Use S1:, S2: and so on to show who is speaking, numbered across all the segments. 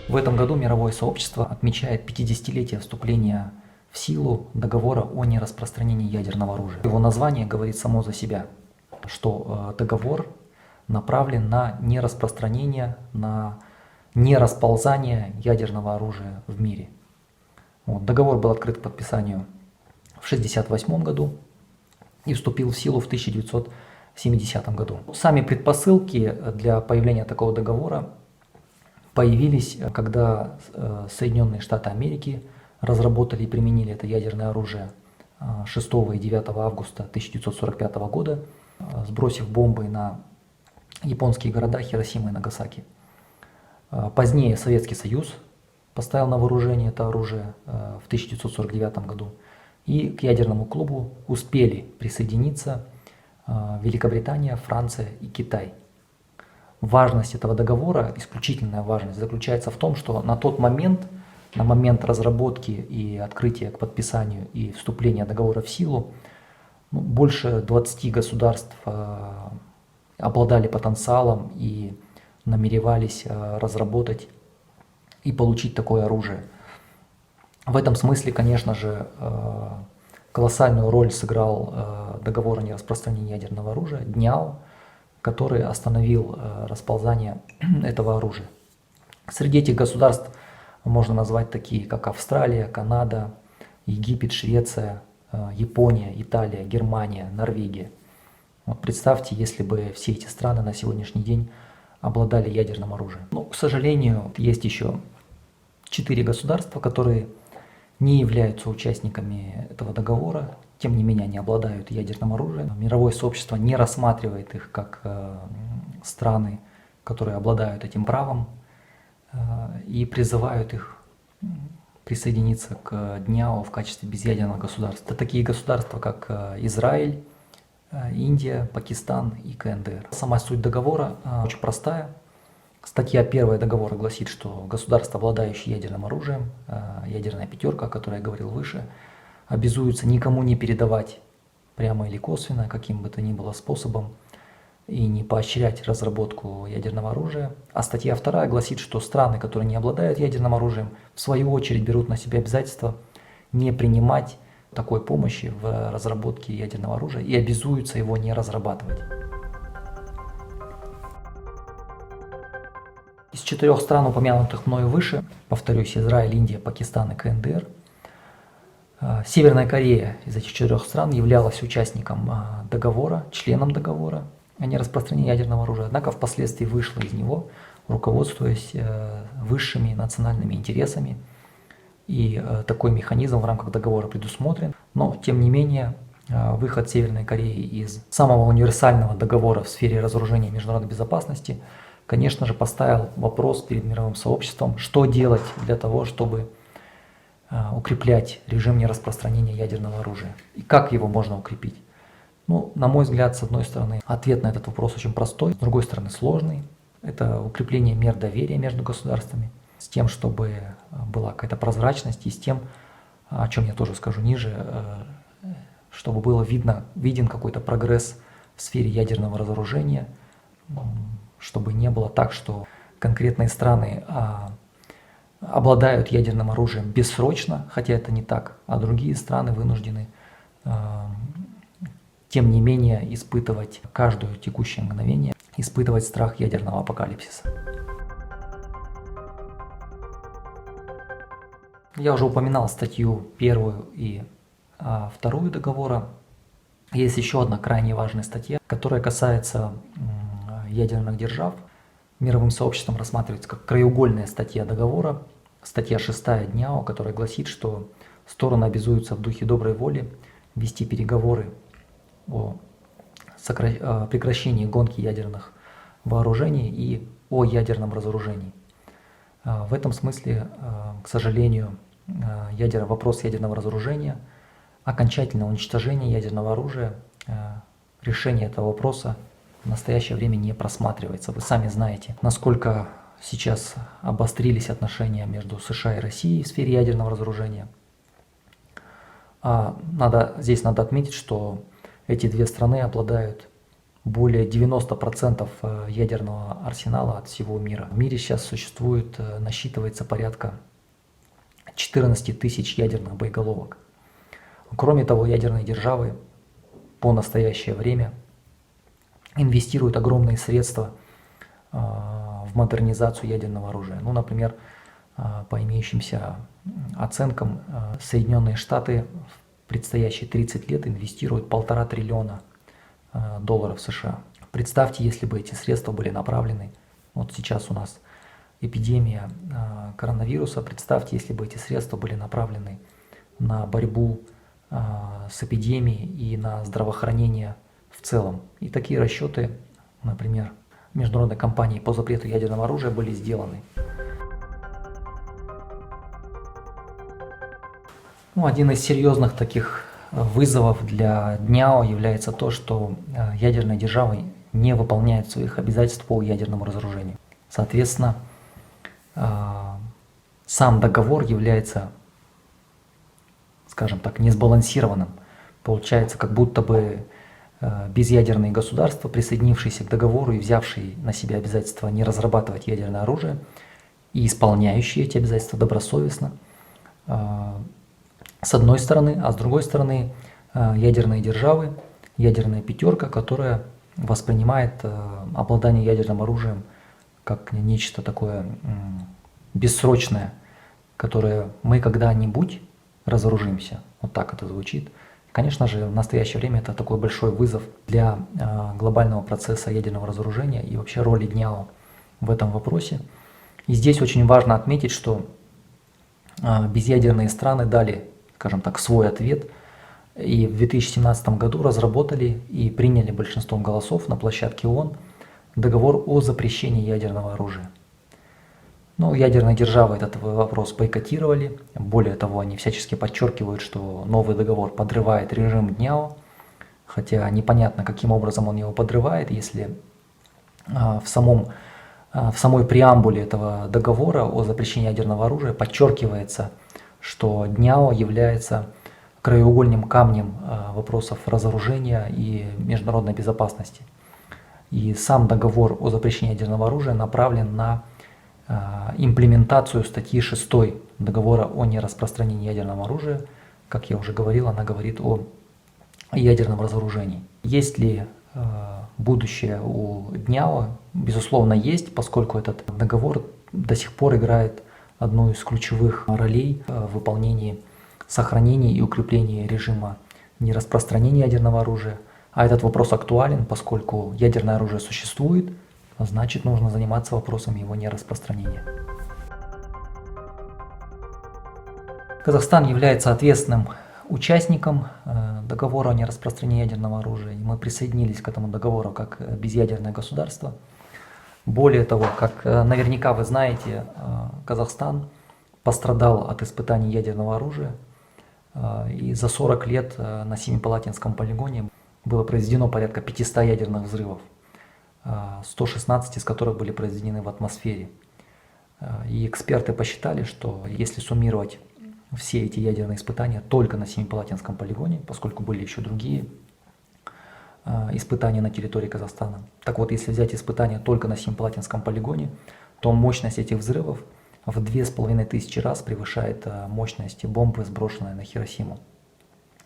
S1: В этом году мировое сообщество отмечает 50-летие вступления в силу договора о нераспространении ядерного оружия. Его название говорит само за себя, что договор направлен на нераспространение, на нерасползание ядерного оружия в мире. Договор был открыт к подписанию в 1968 году и вступил в силу в 1970 году. Сами предпосылки для появления такого договора появились, когда Соединенные Штаты Америки разработали и применили это ядерное оружие 6 и 9 августа 1945 года, сбросив бомбы на японские города Хиросима и Нагасаки. Позднее Советский Союз поставил на вооружение это оружие в 1949 году, и к ядерному клубу успели присоединиться Великобритания, Франция и Китай. Важность этого договора, исключительная важность, заключается в том, что на тот момент, на момент разработки и открытия к подписанию и вступления договора в силу, больше 20 государств обладали потенциалом и намеревались разработать и получить такое оружие. В этом смысле, конечно же, колоссальную роль сыграл договор о нераспространении ядерного оружия, ДНИАО, который остановил расползание этого оружия. Среди этих государств можно назвать такие, как Австралия, Канада, Египет, Швеция, Япония, Италия, Германия, Норвегия. Представьте, если бы все эти страны на сегодняшний день обладали ядерным оружием. Но, к сожалению, есть еще 4 государства, которые не являются участниками этого договора. Тем не менее, они обладают ядерным оружием. Мировое сообщество не рассматривает их как страны, которые обладают этим правом, и призывают их присоединиться к ДНИАО в качестве безъядерного государства. Это такие государства, как Израиль, Индия, Пакистан и КНДР. Сама суть договора очень простая. Статья 1 договора гласит, что государства, обладающие ядерным оружием, ядерная пятерка, о которой я говорил выше, обязуются никому не передавать прямо или косвенно, каким бы то ни было способом, и не поощрять разработку язерного оружия. А статья 2 гласит, что страны, которые не обладают ядерным оружием, в свою очередь берут на себя обязательство не принимать такой помощи в разработке ядерного оружия и обязуются его не разрабатывать. Из 4 стран, упомянутых мною выше, повторюсь, Израиль, Индия, Пакистан и КНДР, Северная Корея из этих 4 стран являлась участником договора, членом договора о нераспространении ядерного оружия, однако впоследствии вышла из него, руководствуясь высшими национальными интересами. И такой механизм в рамках договора предусмотрен. Но, тем не менее, выход Северной Кореи из самого универсального договора в сфере разоружения и международной безопасности, конечно же, поставил вопрос перед мировым сообществом, что делать для того, чтобы укреплять режим нераспространения ядерного оружия. И как его можно укрепить? Ну, на мой взгляд, с одной стороны, ответ на этот вопрос очень простой, с другой стороны, сложный. Это укрепление мер доверия между государствами, с тем, чтобы была какая-то прозрачность, и с тем, о чем я тоже скажу ниже, чтобы было виден какой-то прогресс в сфере ядерного разоружения, чтобы не было так, что конкретные страны обладают ядерным оружием бессрочно, хотя это не так, а другие страны вынуждены, тем не менее, испытывать каждое текущее мгновение, испытывать страх ядерного апокалипсиса. Я уже упоминал статью 1 и 2 договора. Есть еще одна крайне важная статья, которая касается ядерных держав. Мировым сообществом рассматривается как краеугольная статья договора, статья 6 ДНИАО, которая гласит, что стороны обязуются в духе доброй воли вести переговоры о прекращении гонки ядерных вооружений и о ядерном разоружении. В этом смысле, к сожалению, вопрос ядерного разоружения окончательного уничтожения ядерного оружия, решение этого вопроса в настоящее время не просматривается. Вы сами знаете, насколько сейчас обострились отношения между США и Россией в сфере ядерного разоружения. Здесь надо отметить, что эти две страны обладают более 90% ядерного арсенала от всего мира. В мире сейчас насчитывается порядка 14 тысяч ядерных боеголовок. Кроме того, ядерные державы по настоящее время инвестируют огромные средства в модернизацию ядерного оружия. Ну, например, по имеющимся оценкам, Соединенные Штаты в предстоящие 30 лет инвестируют $1,5 триллиона США. Представьте, если бы эти средства были направлены, вот сейчас у нас эпидемия коронавируса, представьте, если бы эти средства были направлены на борьбу с эпидемией и на здравоохранение в целом. И такие расчеты, например, международной компании по запрету ядерного оружия были сделаны. Один из серьезных таких вызовов для ДНЯО является то, что ядерные державы не выполняют своих обязательств по ядерному разоружению. Соответственно, сам договор является, скажем так, несбалансированным. Получается, как будто бы безъядерные государства, присоединившиеся к договору и взявшие на себя обязательства не разрабатывать ядерное оружие и исполняющие эти обязательства добросовестно, с одной стороны, а с другой стороны ядерные державы, ядерная пятерка, которая воспринимает обладание ядерным оружием как нечто такое бессрочное, которое мы когда-нибудь разоружимся. Вот так это звучит. Конечно же, в настоящее время это такой большой вызов для глобального процесса ядерного разоружения и вообще роли ДНЯО в этом вопросе. И здесь очень важно отметить, что безъядерные страны дали, скажем так, свой ответ и в 2017 году разработали и приняли большинством голосов на площадке ООН договор о запрещении ядерного оружия. Но ядерные державы этот вопрос бойкотировали. Более того, они всячески подчеркивают, что новый договор подрывает режим ДНЯО, хотя непонятно, каким образом он его подрывает, если в самой преамбуле этого договора о запрещении ядерного оружия подчеркивается, что ДНЯО является краеугольным камнем вопросов разоружения и международной безопасности. И сам договор о запрещении ядерного оружия направлен на имплементацию статьи 6 договора о нераспространении ядерного оружия. Как я уже говорил, она говорит о ядерном разоружении. Есть ли будущее у ДНЯО? Безусловно, есть, поскольку этот договор до сих пор играет одну из ключевых ролей в выполнении, сохранении и укреплении режима нераспространения ядерного оружия. А этот вопрос актуален, поскольку ядерное оружие существует, значит, нужно заниматься вопросом его нераспространения. Казахстан является ответственным участником договора о нераспространении ядерного оружия. И мы присоединились к этому договору как безъядерное государство. Более того, как наверняка вы знаете, Казахстан пострадал от испытаний ядерного оружия. И за 40 лет на Семипалатинском полигоне было произведено порядка 500 ядерных взрывов, 116 из которых были произведены в атмосфере. И эксперты посчитали, что если суммировать все эти ядерные испытания только на Семипалатинском полигоне, поскольку были еще другие испытания на территории Казахстана. Так вот, если взять испытания только на Семипалатинском полигоне, то мощность этих взрывов в 2500 раз превышает мощность бомбы, сброшенной на Хиросиму.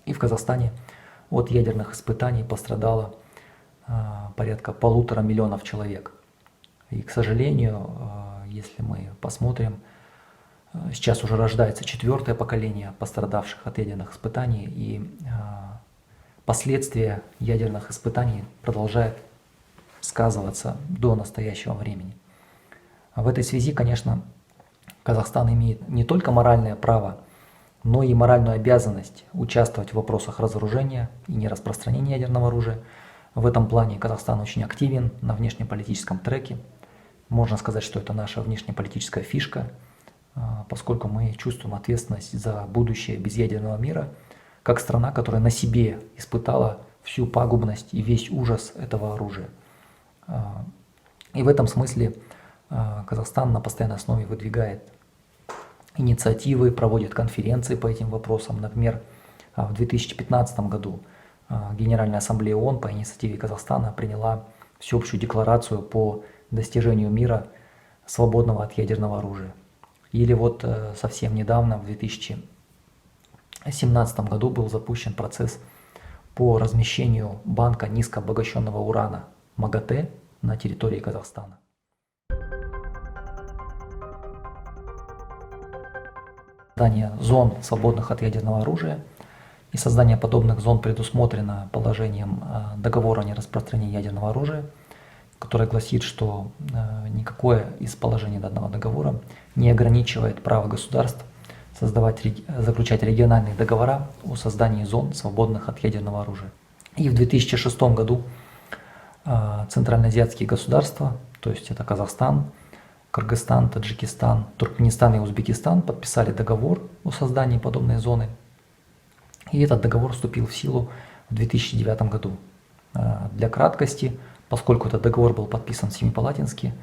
S1: И в Казахстане от ядерных испытаний пострадало порядка 1,5 миллиона человек. И, к сожалению, если мы посмотрим, сейчас уже рождается 4-е поколение пострадавших от ядерных испытаний, и последствия ядерных испытаний продолжают сказываться до настоящего времени. В этой связи, конечно, Казахстан имеет не только моральное право, но и моральную обязанность участвовать в вопросах разоружения и нераспространения ядерного оружия. В этом плане Казахстан очень активен на внешнеполитическом треке. Можно сказать, что это наша внешнеполитическая фишка, поскольку мы чувствуем ответственность за будущее безъядерного мира, как страна, которая на себе испытала всю пагубность и весь ужас этого оружия. И в этом смысле Казахстан на постоянной основе выдвигает инициативы, проводит конференции по этим вопросам. Например, в 2015 году Генеральная ассамблея ООН по инициативе Казахстана приняла всеобщую декларацию по достижению мира, свободного от ядерного оружия. Или вот совсем недавно, в 2017 году, был запущен процесс по размещению банка низкообогащенного урана МАГАТЭ на территории Казахстана. Создание зон, свободных от ядерного оружия, и создание подобных зон предусмотрено положением договора о нераспространении ядерного оружия, которое гласит, что никакое из положений данного договора не ограничивает право государств заключать региональные договора о создании зон, свободных от ядерного оружия. И в 2006 году центральноазиатские государства, то есть это Казахстан, Кыргызстан, Таджикистан, Туркменистан и Узбекистан, подписали договор о создании подобной зоны. И этот договор вступил в силу в 2009 году. Для краткости, поскольку этот договор был подписан семипалатински,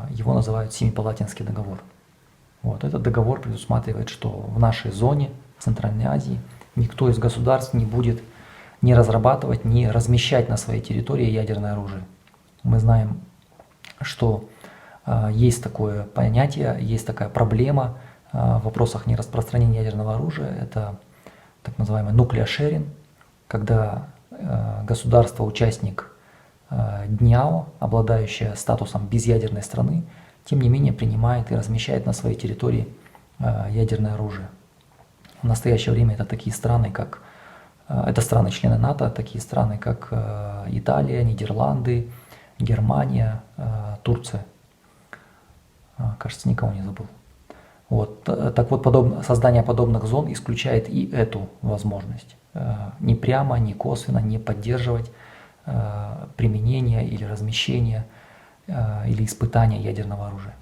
S1: его называют Семипалатинский договор. Вот, этот договор предусматривает, что в нашей зоне, в Центральной Азии, никто из государств не будет ни разрабатывать, ни размещать на своей территории ядерное оружие. Мы знаем, что есть такое понятие, есть такая проблема в вопросах нераспространения ядерного оружия. Это так называемый nuclear sharing, когда государство-участник ДНИАО, обладающее статусом безъядерной страны, тем не менее принимает и размещает на своей территории ядерное оружие. В настоящее время это такие страны, как это страны-члены НАТО, такие страны, как Италия, Нидерланды, Германия, Турция. Кажется, никого не забыл. Вот. Так вот, создание подобных зон исключает и эту возможность. Ни прямо, ни косвенно не поддерживать применение или размещение или испытание ядерного оружия.